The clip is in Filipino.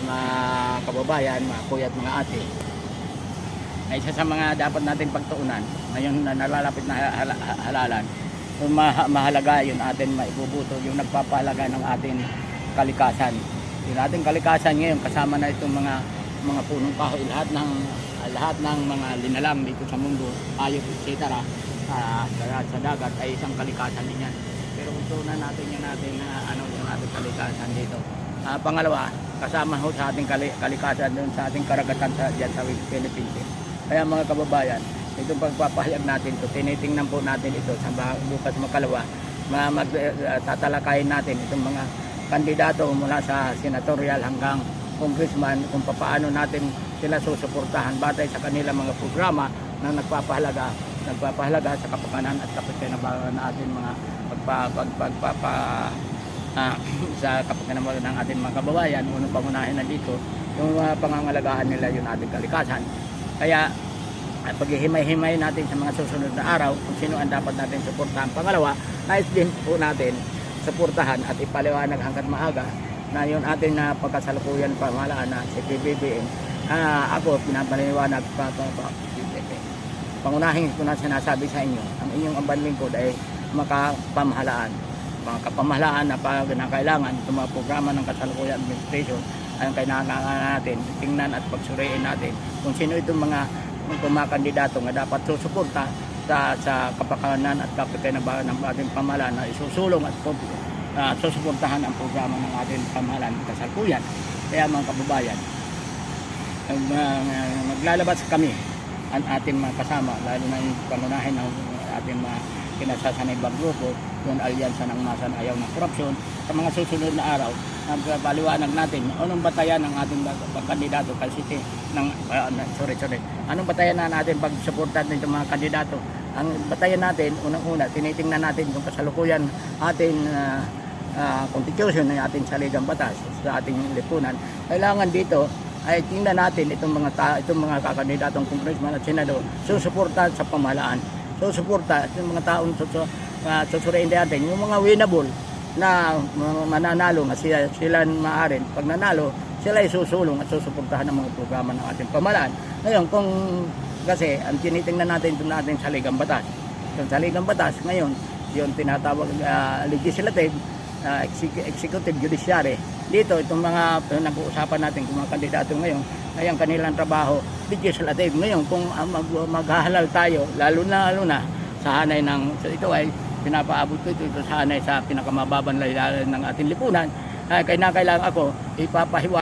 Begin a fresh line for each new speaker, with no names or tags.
mga kababayan, mga kuya at mga ate, ay isa sa mga dapat natin pagtuunan ngayon na nalalapit na halalan. Mahalaga yun atin maibubuto yung nagpapahalaga ng ating kalikasan. Yung ating kalikasan ngayon kasama na itong mga punong kahoy, lahat ng mga linalang dito sa mundo, hayop, etc. Sa dagat ay isang kalikasan din yan. Pero kung tunan natin yung ating kalikasan dito. Pangalawa, kasama ho sa ating kalikasan doon sa ating karagatan diyan sa Philippines. Kaya mga kababayan, itong pagpapahayag natin ito, tinitingnan po natin ito sa bukas makalawa, tatalakayin natin itong mga kandidato mula sa senatorial hanggang congressman kung paano natin sila susuportahan batay sa kanilang mga programa na nagpapahalaga sa kapakanan at kapakinabangan natin mga sa kapakinabangan ng ating mga kababayan. Unang pangunahin na dito yung pangangalagaan nila yung ating kalikasan. Kaya paghihimay-himay natin sa mga susunod na araw kung sino ang dapat natin suportahan. Pangalawa, nais din po natin suportahan at ipaliwanag hanggat maaga na yung ating na pagkasalukuyan pamahalaan na si PBBM. Ako pinapaliwanag pangunahin ko na sinasabi sa inyo, ang inyong ambanlingkod ay makapamahalaan. Mga kapamahalaan na kailangan itong mga programa ng kasalukuyan administration ay ang kailangan natin tingnan at pagsuriin natin kung sino itong mga kandidato na dapat susuporta sa kapakanan at kapakinabangan ng ating pamahalaan na isusulong at susuportahan ang programa ng ating pamahalaan ng kasalukuyan. Kaya mga kababayan, maglalabas kami ang ating mga kasama, lalo na yung pangunahin ng ating mga kinasasanay grupo, yung alyansa ng masan ayaw ng korupsyon. Sa mga susunod na araw, paliwanag natin anong batayan ng ating kandidato kasi anong batayan na natin pag-suportan ng mga kandidato. Ang batayan natin, unang-una, tinitingnan natin yung kasalukuyan ating constitution ng ating saligang batas sa ating lipunan. Kailangan dito ay tingnan natin itong mga kakandidatong congressman at senador susuporta sa pamahalaan. Susuporta itong mga taong susuriin natin, yung mga winnable na mananalo na sila maaaring pag nanalo, sila ay susulong at susuportahan ng mga programa ng ating pamahalaan. Ngayon, kasi ang tinitingnan natin ito natin saligang batas. Yung saligang batas ngayon, yung tinatawag legislative, executive, judiciary. Dito, itong mga nag-uusapan natin kung mga kandidato ngayon, ay ang kanilang trabaho, legislative. Ngayon, kung maghahalal tayo, lalo na sa hanay ito ay pinapaabot ko ito sa hanay sa pinakamababang laylayan ng ating lipunan, kailangan ako ipapahiwa